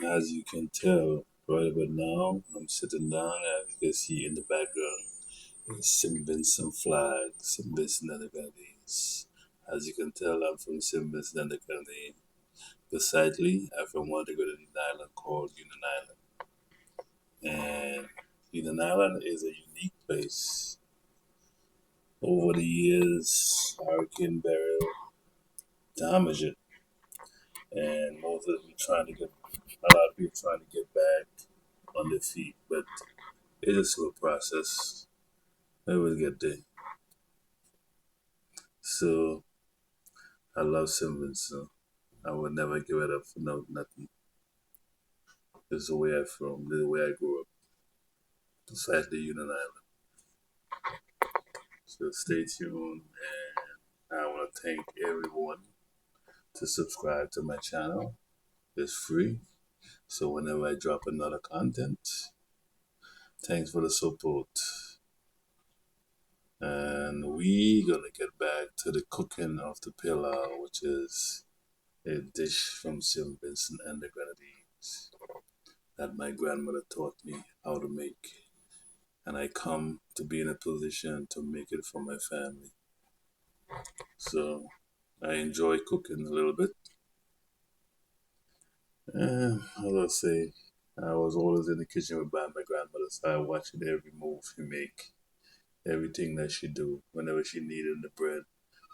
As you can tell, right about now, I'm sitting down, as you can see in the background, is St. Vincent flag, St. Vincent and the Grenadines. As you can tell, I'm from St. Vincent and the Grenadines. Precisely, I'm from one particular island called Union Island. And Union Island is a unique place. Over the years, Hurricane Beryl damaged it, and most of them trying to get, a lot of people trying to get back on their feet, but it's a slow process. I will get there. So I love Simmering, so I would never give it up for nothing. This is the way I'm from, this is the way I grew up, besides the Union Island. So stay tuned, and I want to thank everyone to subscribe to my channel. It's free, so whenever I drop another content, thanks for the support. And we gonna get back to the cooking of the Pelau, which is a dish from St. Vincent and the Grenadines that my grandmother taught me how to make. And I come to be in a position to make it for my family. So I enjoy cooking a little bit. And as I say, I was always in the kitchen with my grandmother, so I watched every move she make, everything that she do. Whenever she needed the bread,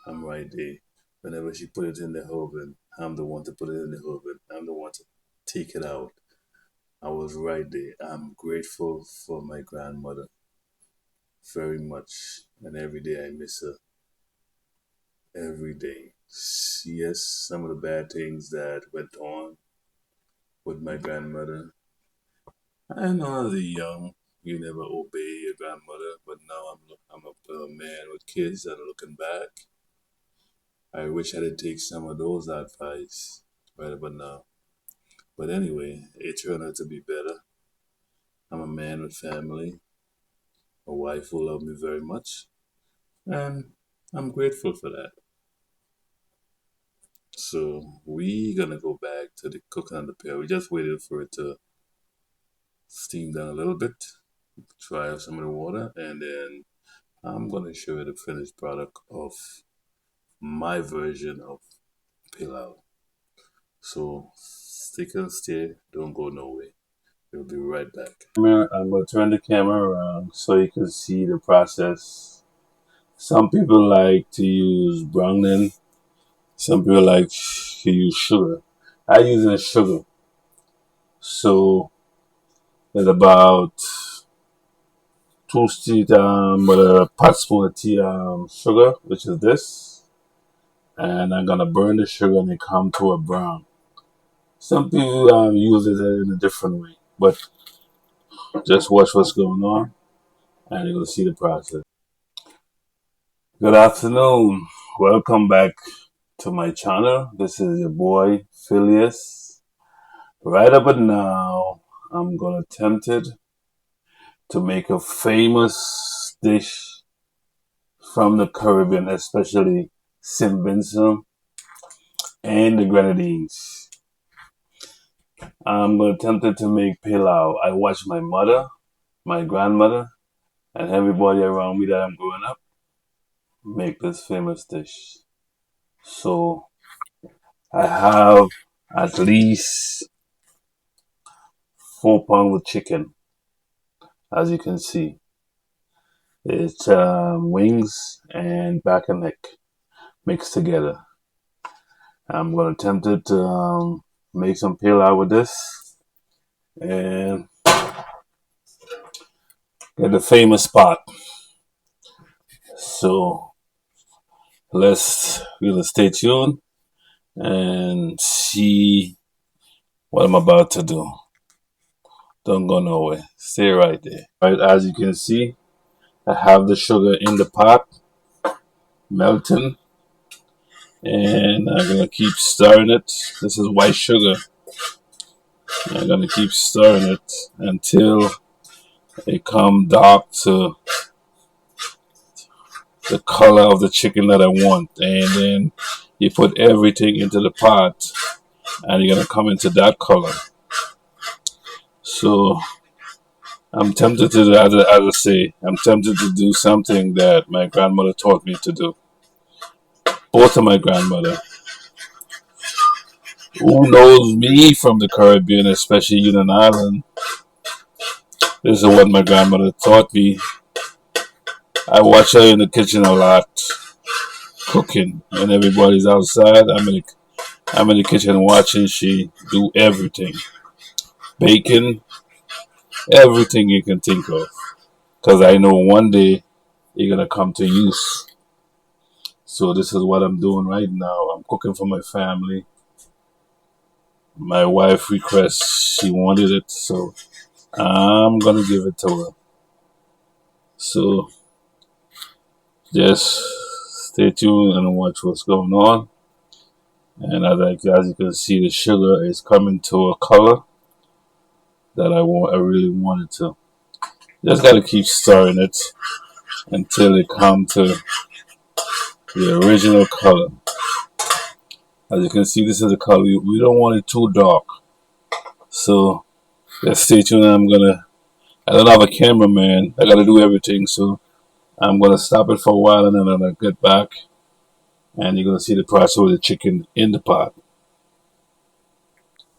I'm right there. Whenever she put it in the oven, I'm the one to put it in the oven. I'm the one to take it out. I was right there. I'm grateful for my grandmother very much. And every day I miss her. Every day. Yes, some of the bad things that went on with my grandmother. I know as a young, you never obey your grandmother, but now I'm a man with kids that are looking back. I wish I did take some of those advice right about now. But anyway, it turned out to be better. I'm a man with family, a wife who loves me very much, and I'm grateful for that. So we gonna go back to the cooking on the pail. We just waited for it to steam down a little bit, try out some of the water, and then I'm gonna show you the finished product of my version of pilau. So stick and stay, don't go nowhere. We'll be right back. I'm gonna turn the camera around so you can see the process. Some people like to use browning. Some people like to use sugar. I use the sugar. So it's about 2 teaspoons with a pot spoon of tea sugar, which is this. And I'm gonna burn the sugar and it come to a brown. Some people use it in a different way, but just watch what's going on and you'll see the process. Good afternoon. Welcome back to my channel. This is your boy Phileas. Right about now, I'm gonna attempt it to make a famous dish from the Caribbean, especially St. Vincent and the Grenadines. I'm gonna attempt it to make pilau. I watched my mother, my grandmother, and everybody around me that I'm growing up make this famous dish. So I have at least 4 pounds of chicken, as you can see. It's wings and back and neck mixed together. I'm gonna attempt it to make some pilau with this and get the famous spot. So let's stay tuned and see what I'm about to do. Don't go nowhere. Stay right there. Right, as you can see, I have the sugar in the pot melting, and I'm gonna keep stirring it. This is white sugar. I'm gonna keep stirring it until it come dark to the color of the chicken that I want, and then you put everything into the pot, and you're gonna come into that color. So I'm tempted to, as I say, I'm tempted to do something that my grandmother taught me to do. Both of my grandmother, who knows me from the Caribbean, especially Union Island, this is what my grandmother taught me. I watch her in the kitchen a lot, cooking, and everybody's outside. I'm in the kitchen watching. She do everything, baking, everything you can think of. Because I know one day you're gonna come to use. So this is what I'm doing right now. I'm cooking for my family. My wife requests she wanted it, so I'm gonna give it to her. So just stay tuned and watch what's going on. And as you can see, the sugar is coming to a color that I really wanted to. Just gotta keep stirring it until it come to the original color. As you can see, this is the color. We don't want it too dark. So just stay tuned. I don't have a cameraman. I gotta do everything. So I'm gonna stop it for a while and then I'm gonna get back and you're gonna see the process of the chicken in the pot.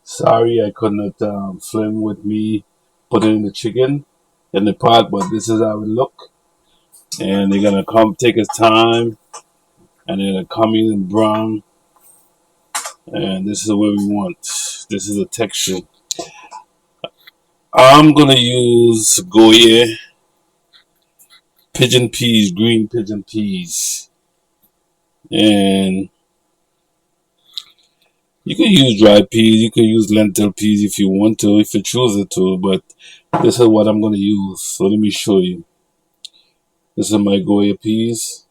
Sorry I could not film with me putting the chicken in the pot, but this is how it look. And you're gonna come take his time and then it come in brown. And this is what we want. This is the texture. I'm gonna use Goya pigeon peas, green pigeon peas, and you can use dry peas. You can use lentil peas if you want to, if you choose to. But this is what I'm gonna use. So let me show you. This is my Goya peas,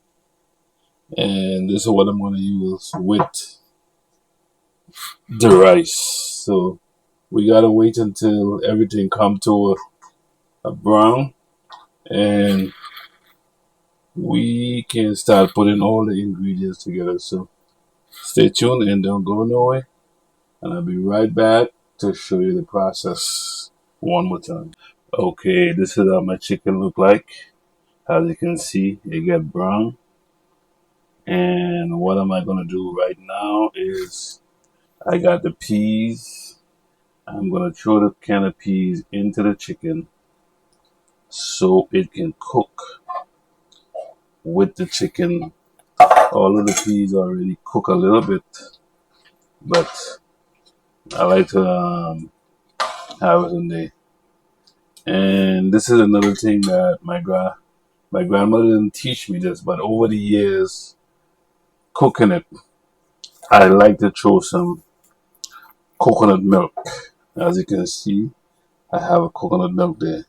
and this is what I'm gonna use with the rice. So we gotta wait until everything come to a brown, and we can start putting all the ingredients together. So stay tuned and don't go nowhere. And I'll be right back to show you the process one more time. Okay, this is how my chicken look like. As you can see, it get brown. And what am I gonna do right now is I got the peas. I'm gonna throw the can of peas into the chicken so it can cook with the chicken. All of the peas already cook a little bit, but I like to have it in there. And this is another thing that my grandmother didn't teach me this, but over the years cooking it, I like to throw some coconut milk. As you can see, I have a coconut milk there.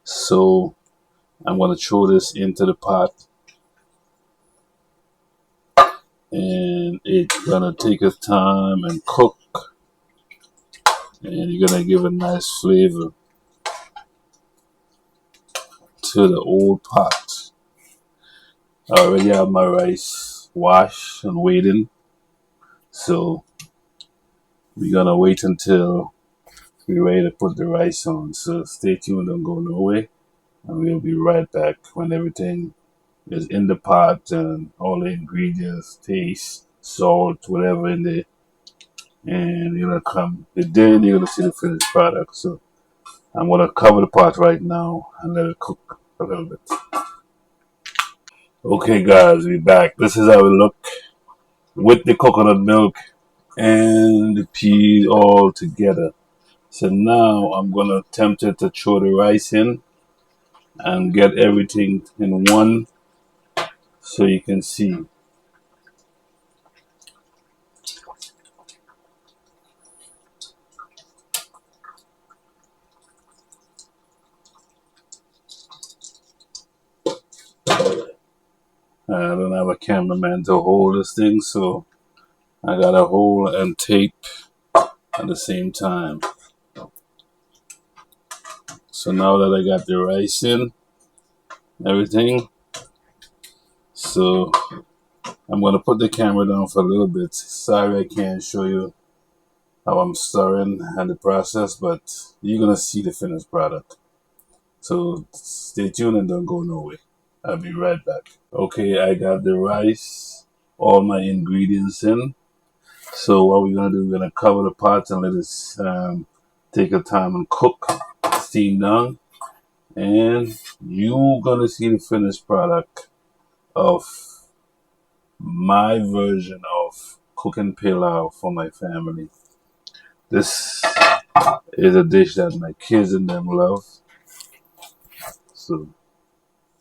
So I'm gonna throw this into the pot and it's gonna take its time and cook and you're gonna give a nice flavor to the old pot. I already have my rice washed and waiting. So we're gonna wait until we're ready to put the rice on. So stay tuned, don't go nowhere. And we'll be right back when everything is in the pot and all the ingredients, taste, salt, whatever in there. And you're gonna come, then you're gonna see the finished product. So I'm gonna cover the pot right now and let it cook a little bit. Okay guys, we're back. This is how it look with the coconut milk and the peas all together. So now I'm gonna attempt to throw the rice in and get everything in one so you can see. I don't have a cameraman to hold this thing, so I gotta hold and tape at the same time. So now that I got the rice in, everything, so I'm gonna put the camera down for a little bit. Sorry I can't show you how I'm stirring and the process, but you're gonna see the finished product. So stay tuned and don't go nowhere. I'll be right back. Okay, I got the rice, all my ingredients in. So what we're gonna do, we're gonna cover the pot and let it take a time and cook, steam down, and you gonna see the finished product of my version of cooking pilau for my family. This is a dish that my kids and them love. So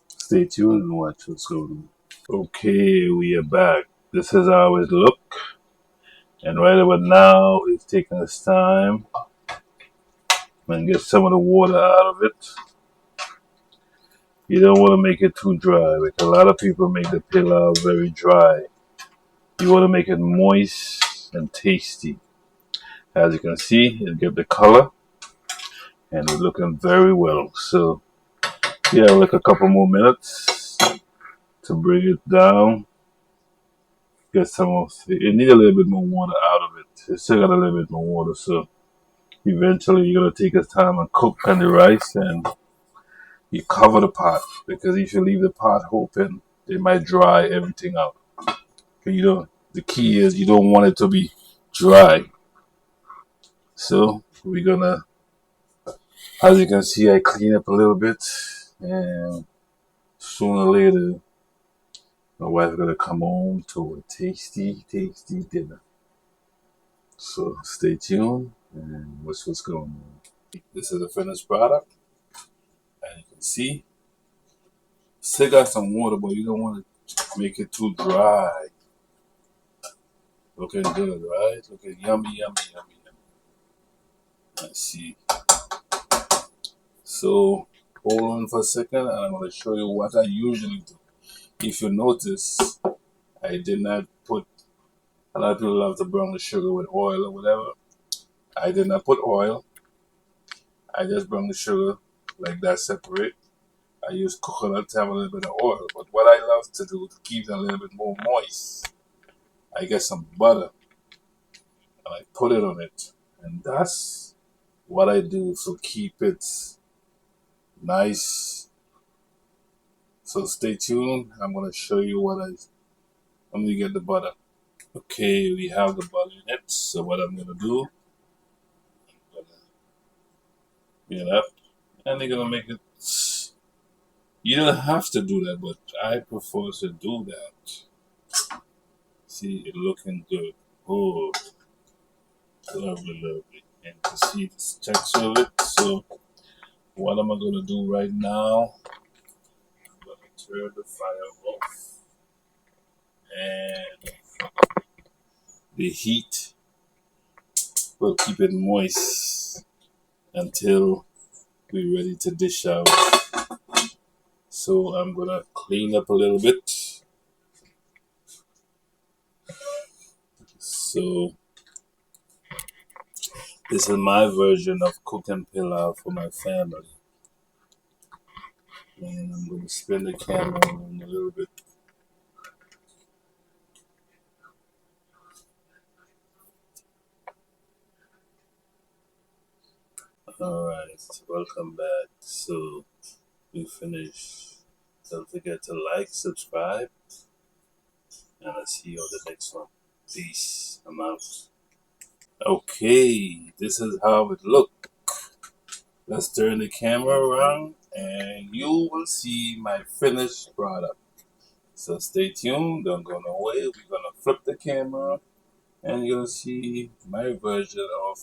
stay tuned and watch what's going on. Okay, we are back. This is how it look. And right about now, it's taking us time and get some of the water out of it. You don't want to make it too dry. Like a lot of people make the pilau very dry. You want to make it moist and tasty. As you can see, it get the color and it's looking very well. So yeah, like a couple more minutes to bring it down. Get some of it need a little bit more water out of it. It still got a little bit more water, so eventually you're gonna take your time and cook on the rice and you cover the pot because if you leave the pot open, it might dry everything out. You know, the key is you don't want it to be dry. So we're gonna, as you can see, I clean up a little bit, and sooner or later, my wife's gonna come home to a tasty, tasty dinner. So stay tuned and watch what's going on. This is the finished product, and you can see, still got some water, but you don't want to make it too dry. Looking good, right? Looking yummy, yummy, yummy, yummy. Let's see. So hold on for a second, and I'm going to show you what I usually do. If you notice, I did not put. A lot of people love to brown the sugar with oil or whatever. I did not put oil. I just brown the sugar like that separate. I use coconut to have a little bit of oil. But what I love to do to keep it a little bit more moist, I get some butter and I put it on it. And that's what I do to keep it nice. So stay tuned. I'm going to show you what I'm going to get the butter. Okay, we have the butter in it. So what I'm going to do, I'm going to get up and they're going to make it. You don't have to do that, but I prefer to do that. See, it looking good. Oh, lovely, lovely. And to see the texture of it. So what am I going to do right now? I'm going to turn the fire off. And the heat will keep it moist until we're ready to dish out. So I'm going to clean up a little bit. So this is my version of cooking pilau for my family. And I'm going to spin the camera around a little bit. Alright, welcome back. So we finished. Don't forget to like, subscribe, and I'll see you on the next one. Peace. I'm out. Okay, this is how it looked. Let's turn the camera around and you will see my finished product. So stay tuned, don't go nowhere. We're gonna flip the camera and you'll see my version of